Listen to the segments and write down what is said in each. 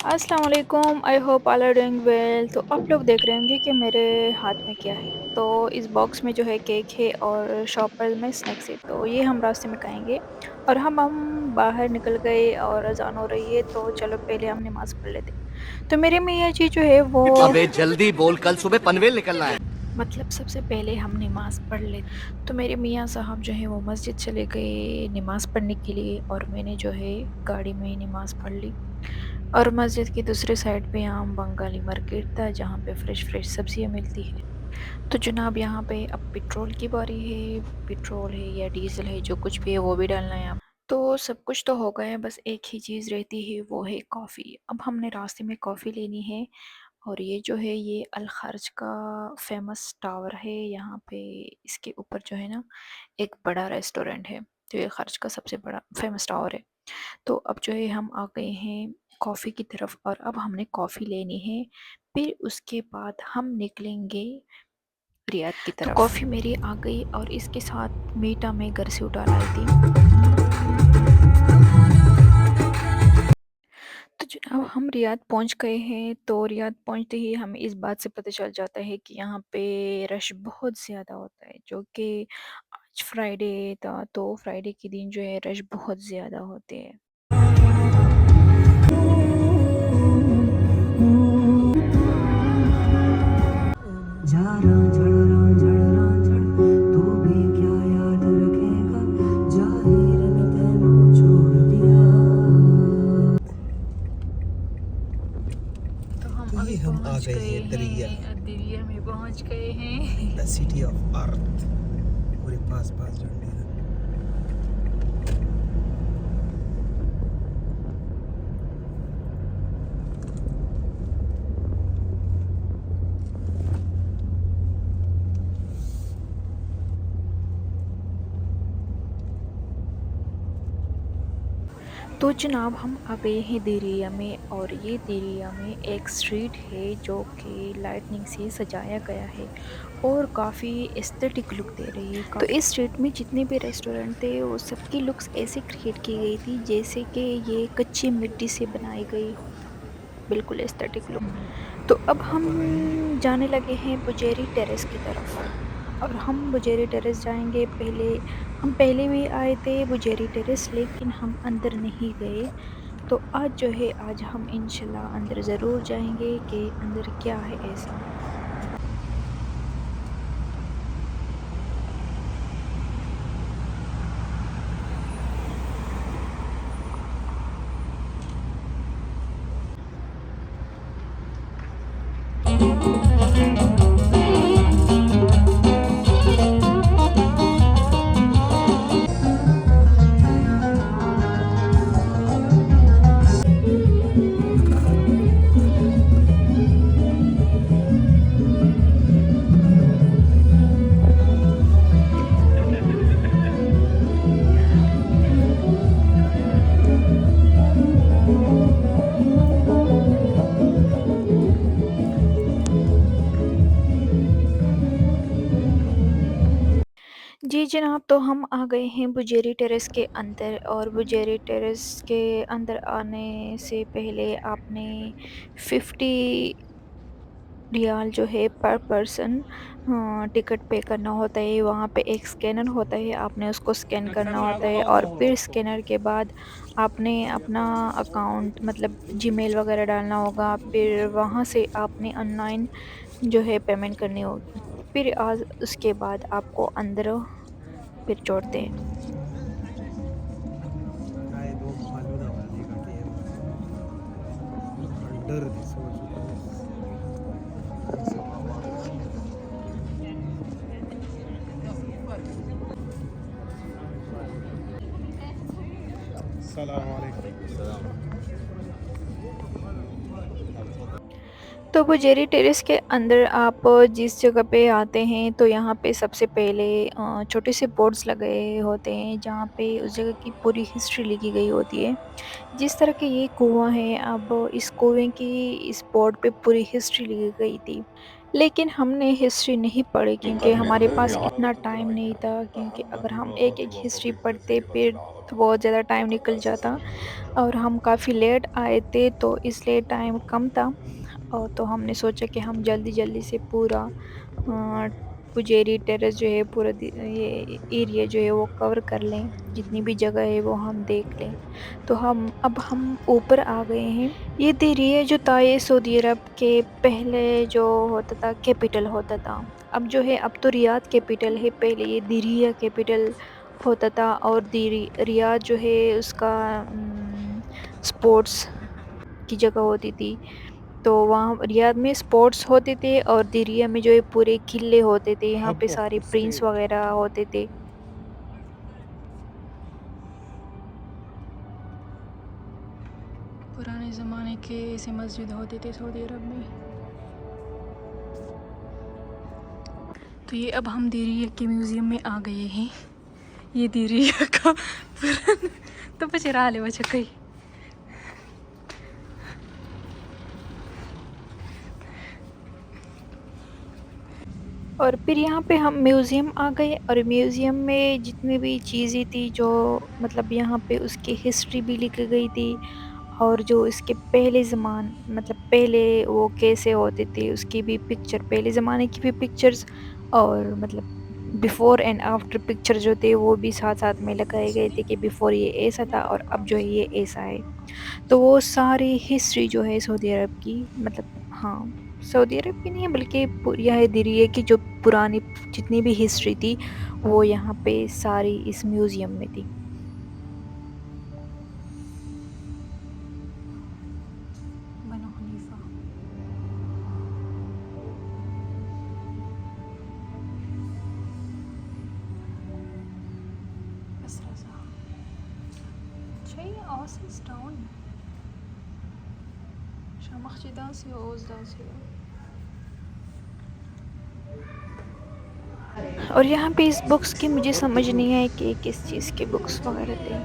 अस्सलाम वालेकुम, I hope all are doing well. तो आप लोग देख रहे होंगे कि मेरे हाथ में क्या है। तो इस बॉक्स में जो है केक है और शॉपर में स्नैक्स है। तो ये हम रास्ते में खाएँगे और हम बाहर निकल गए और अज़ान हो रही है, तो चलो पहले हम नमाज़ पढ़ लेते हैं। तो मेरे मियाँ जी जो है वो अबे जल्दी बोल, कल सुबह पनवेल निकलना है। मतलब सबसे पहले हम नमाज़ पढ़ लें। तो मेरे मियाँ साहब जो हैं वो मस्जिद चले गए नमाज़ पढ़ने के लिए और मैंने जो है गाड़ी में ही नमाज़ पढ़ ली। और मस्जिद की दूसरी साइड पे यहाँ बंगाली मार्केट था जहाँ पे फ्रेश-फ्रेश सब्जियाँ मिलती है। तो जनाब यहाँ पे अब पेट्रोल की बारी है, पेट्रोल है या डीज़ल है जो कुछ भी है वो भी डालना है अब। तो सब कुछ तो हो गया है, बस एक ही चीज़ रहती है वो है कॉफ़ी। अब हमने रास्ते में कॉफ़ी लेनी है और ये जो है ये अल खर्ज का फ़ेमस टावर है। यहाँ पे इसके ऊपर जो है ना एक बड़ा रेस्टोरेंट है, जो ये खर्ज का सबसे बड़ा फ़ेमस टावर है। तो अब जो है हम आ गए हैं कॉफ़ी की तरफ और अब हमने कॉफ़ी लेनी है, फिर उसके बाद हम निकलेंगे रियाद की तो तरफ। कॉफ़ी मेरी आ गई और इसके साथ मीठा मैं घर से उठा लाई थी। तो जनाब हम रियाद पहुंच गए हैं। तो रियाद पहुंचते ही हमें इस बात से पता चल जाता है कि यहाँ पे रश बहुत ज़्यादा होता है, जो कि आज फ्राइडे था तो फ्राइडे के दिन जो है रश बहुत ज़्यादा होते हैं। झारा झड़रा झड़रा झड़ तू भी क्या याद रखेगा जाहिर ने तेनू छोड़ दिया। तो हम तो अभी ये हम आ पहुंच गए गए हैं दरिया, हैं, दिरिया में पहुंच गए हैं। The city of earth. पूरे पास पास झंडे हैं। तो जनाब हम आ गए हैं दिरिया में और ये दिरिया में एक स्ट्रीट है जो कि लाइटनिंग से सजाया गया है और काफ़ी एस्थेटिक लुक दे रही है। तो इस स्ट्रीट में जितने भी रेस्टोरेंट थे वो सबकी लुक्स ऐसे क्रिएट की गई थी जैसे कि ये कच्ची मिट्टी से बनाई गई हो, बिल्कुल एस्थेटिक लुक। तो अब हम जाने लगे हैं बुजेरी टेरेस की तरफ और हम बुजेरी टेरेस जाएंगे। हम पहले भी आए थे बुजेरी टेरेस, लेकिन हम अंदर नहीं गए। तो आज जो है आज हम इंशाल्लाह अंदर ज़रूर जाएंगे कि अंदर क्या है ऐसा। जी जनाब, तो हम आ गए हैं बुजेरी टेरेस के अंदर और बुजेरी टेरेस के अंदर आने से पहले आपने 50 रियाल जो है पर पर्सन टिकट पे करना होता है। वहाँ पे एक स्कैनर होता है, आपने उसको स्कैन करना होता है और फिर स्कैनर के बाद आपने अपना अकाउंट मतलब जीमेल वगैरह डालना होगा। फिर वहाँ से आपने ऑनलाइन जो है पेमेंट करनी होगी। फिर आज उसके बाद आपको अंदर फिर छोड़ते हैं। काय दो फालूदा वाली का टेम अंडर दिस सलाम अलैकुम। तो बुजेरी टेरेस के अंदर आप जिस जगह पे आते हैं तो यहाँ पे सबसे पहले छोटे से बोर्ड्स लगे होते हैं जहाँ पे उस जगह की पूरी हिस्ट्री लिखी गई होती है। जिस तरह के ये कुआँ है, अब इस कुएँ की इस बोर्ड पे पूरी हिस्ट्री लिखी गई थी लेकिन हमने हिस्ट्री नहीं पढ़ी क्योंकि हमारे पास इतना टाइम नहीं था, क्योंकि अगर हम एक-एक हिस्ट्री पढ़ते फिर तो बहुत ज़्यादा टाइम निकल जाता और हम काफ़ी लेट आए थे, तो इसलिए टाइम कम था। और तो हमने सोचा कि हम जल्दी-जल्दी से पूरा अ, पुजेरी टेरेस जो है पूरा ये एरिया जो है वो कवर कर लें, जितनी भी जगह है वो हम देख लें। तो हम ऊपर आ गए हैं। ये दिरिया जो था ये सऊदी अरब के पहले जो होता था कैपिटल होता था। अब जो है अब तो रियाद कैपिटल है, पहले ये दिरिया कैपिटल होता था और रियाद जो है उसका स्पोर्ट्स की जगह होती थी। तो वहाँ रियाद में स्पोर्ट्स होते थे और दिरिया में जो है पूरे किले होते थे, यहाँ पे hub of सारे the प्रिंस state. वगैरह होते थे। पुराने ज़माने के ऐसे मस्जिद होते थे सऊदी अरब में। तो ये अब हम दिरिया के म्यूज़ियम में आ गए हैं। ये दिरिया का पुराना तो पछि राले बच्चा कहीं। और फिर यहाँ पे हम म्यूज़ियम आ गए और म्यूज़ियम में जितनी भी चीज़ें थी जो मतलब यहाँ पे उसकी हिस्ट्री भी लिखी गई थी और जो इसके पहले मतलब पहले वो कैसे होते थे उसकी भी पिक्चर, पहले ज़माने की भी पिक्चर्स और मतलब बिफ़ोर एंड आफ्टर पिक्चर जो थे वो भी साथ-साथ में लगाए गए थे कि बिफ़ोर ये ऐसा था और अब जो है ये ऐसा है। तो वो सारी हिस्ट्री जो है सऊदी अरब की मतलब हाँ, सऊदी अरब की नहीं है बल्कि यह दिरिये की जो पुरानी जितनी भी हिस्ट्री थी वो यहाँ पे सारी इस म्यूज़ियम में थी। बनो Hanifa. Basra Saha. Şey Asis Town. Şamахçı dansı Oğuz dansı। और यहाँ पे इस बुक्स की मुझे समझ नहीं आई कि किस चीज़ के बुक्स वगैरह थे।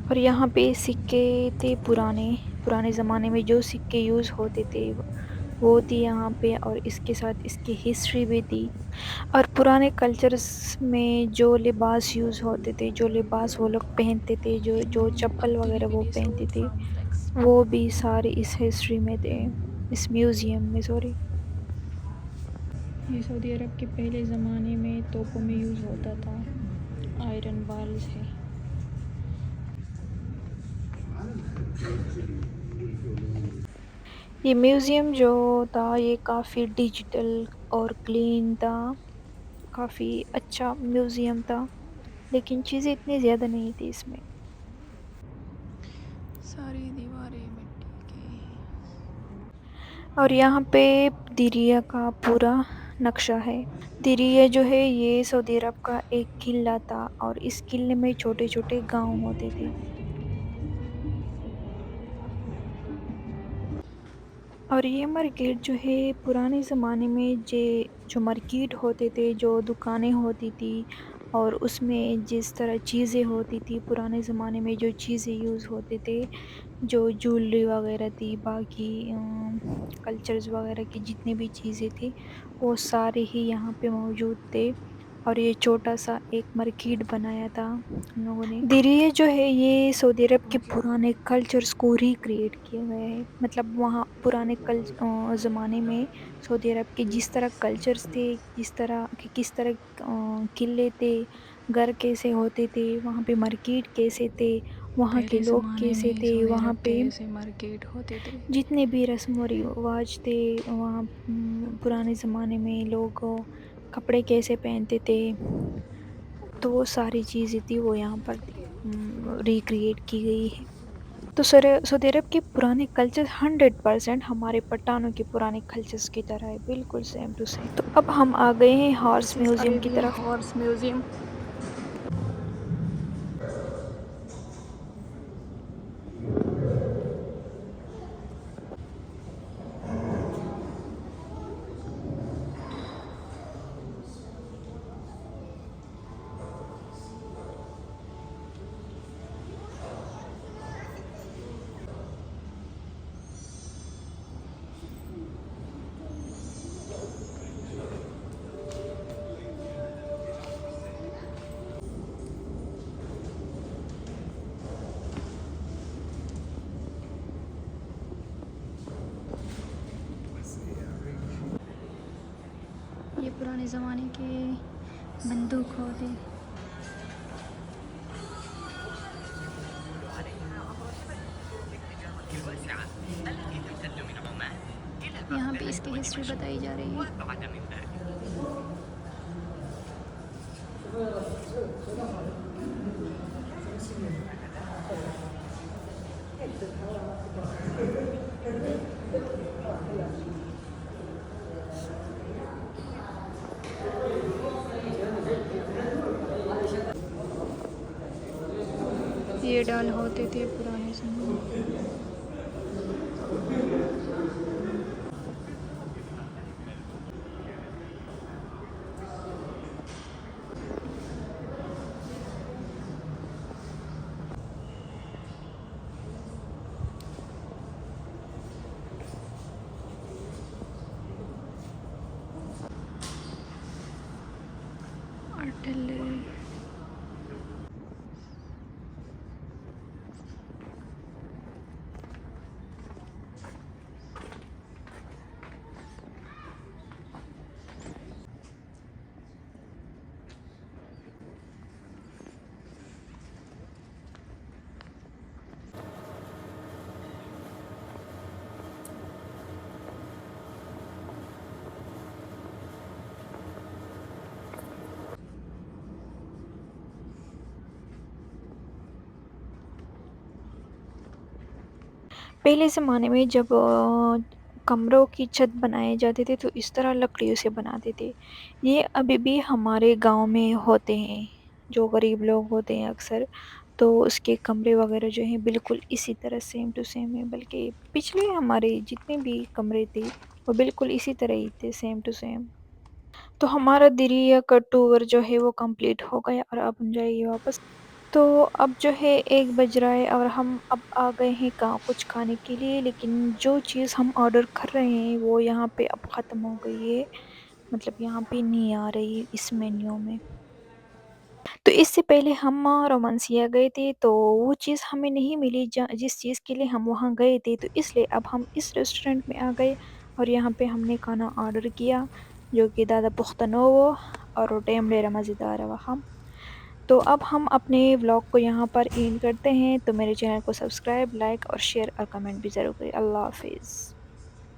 और यहाँ पे सिक्के थे पुराने, पुराने ज़माने में जो सिक्के यूज़ होते थे वो थी यहाँ पे और इसके साथ इसकी हिस्ट्री भी थी। और पुराने कल्चर्स में जो लिबास यूज़ होते थे, जो लिबास वो लोग पहनते थे, जो जो चप्पल वगैरह वो पहनते थे, वो भी सारे इस हिस्ट्री में थे, इस म्यूज़ियम में सॉरी। ये सऊदी अरब के पहले ज़माने में तोपों में यूज़ होता था, आयरन बाल्स है। ये म्यूज़ियम जो था ये काफ़ी डिजिटल और क्लीन था, काफ़ी अच्छा म्यूज़ियम था, लेकिन चीज़ें इतनी ज़्यादा नहीं थी इसमें। सारी दीवारें मिट्टी की। और यहाँ पे दिरिया का पूरा नक्शा है। दिरिया जो है ये सऊदी अरब का एक किला था और इस किले में छोटे-छोटे गाँव होते थे। और ये मार्केट जो है पुराने ज़माने में जो मार्केट होते थे, जो दुकानें होती थी और उसमें जिस तरह चीज़ें होती थी, पुराने ज़माने में जो चीज़ें यूज़ होते थे, जो ज्वेलरी वगैरह थी, बाकी कल्चर्स वगैरह की जितनी भी चीज़ें थी, वो सारे ही यहाँ पे मौजूद थे। और ये छोटा-सा एक मार्केट बनाया था हम लोगों ने। दिरिये जो है ये सऊदी अरब के पुराने कल्चर्स को रिक्रिएट किया गया है। मतलब वहाँ पुराने ज़माने में सऊदी अरब के जिस तरह कल्चर्स थे, किस तरह किले थे, घर कैसे होते थे, वहाँ पे मार्केट कैसे थे, वहाँ के पहले लोग ज़माने कैसे में थे, सऊदी वहाँ अरब के पे ऐसे मार्केट होते थे। जितने भी रस्म और रिवाज थे वहाँ पुराने ज़माने में लोग कपड़े कैसे पहनते थे, तो वो सारी चीज़ें थी वो यहाँ पर रिक्रिएट की गई है। तो सऊदी अरब के पुराने कल्चर 100% हमारे पठानों के पुराने कल्चर्स की तरह है, बिल्कुल सेम टू सेम। तो अब हम आ गए हैं हॉर्स दिस इज़ म्यूज़ियम की अरेबियन तरफ। Horse museum. बंदूक हो दे। यहाँ पे इसकी हिस्ट्री बताई जा रही है। ये डाल होते थे पुराने समय में। आर्टिलरी। पहले ज़माने में जब कमरों की छत बनाए जाते थे तो इस तरह लकड़ियों से बनाते थे। ये अभी भी हमारे गाँव में होते हैं, जो गरीब लोग होते हैं अक्सर, तो उसके कमरे वग़ैरह जो हैं बिल्कुल इसी तरह सेम टू सेम है, बल्कि पिछले हमारे जितने भी कमरे थे, वो बिल्कुल इसी तरह ही थे, सेम टू सेम। तो हमारा दिरिया का टूर जो है वो कंप्लीट हो गया और अब हम जाएँगे वापस। तो अब जो है 1 बज रहा है और हम अब आ गए हैं कुछ खाने के लिए, लेकिन जो चीज़ हम ऑर्डर कर रहे हैं वो यहाँ पे अब ख़त्म हो गई है। मतलब यहाँ पे नहीं आ रही इस मेन्यू में। तो इससे पहले हम रोमांसिया गए थे तो वो चीज़ हमें नहीं मिली जिस चीज़ के लिए हम वहाँ गए थे। तो इसलिए अब हम इस रेस्टोरेंट में आ गए और यहाँ पे हमने खाना ऑर्डर किया, जो कि दादा पुख्तनोवो और रोटेमडे मज़ेदार वहाँ। तो अब हम अपने व्लॉग को यहाँ पर एंड करते हैं। तो मेरे चैनल को सब्सक्राइब, लाइक और शेयर और कमेंट भी ज़रूर करें। अल्लाह हाफ़िज़।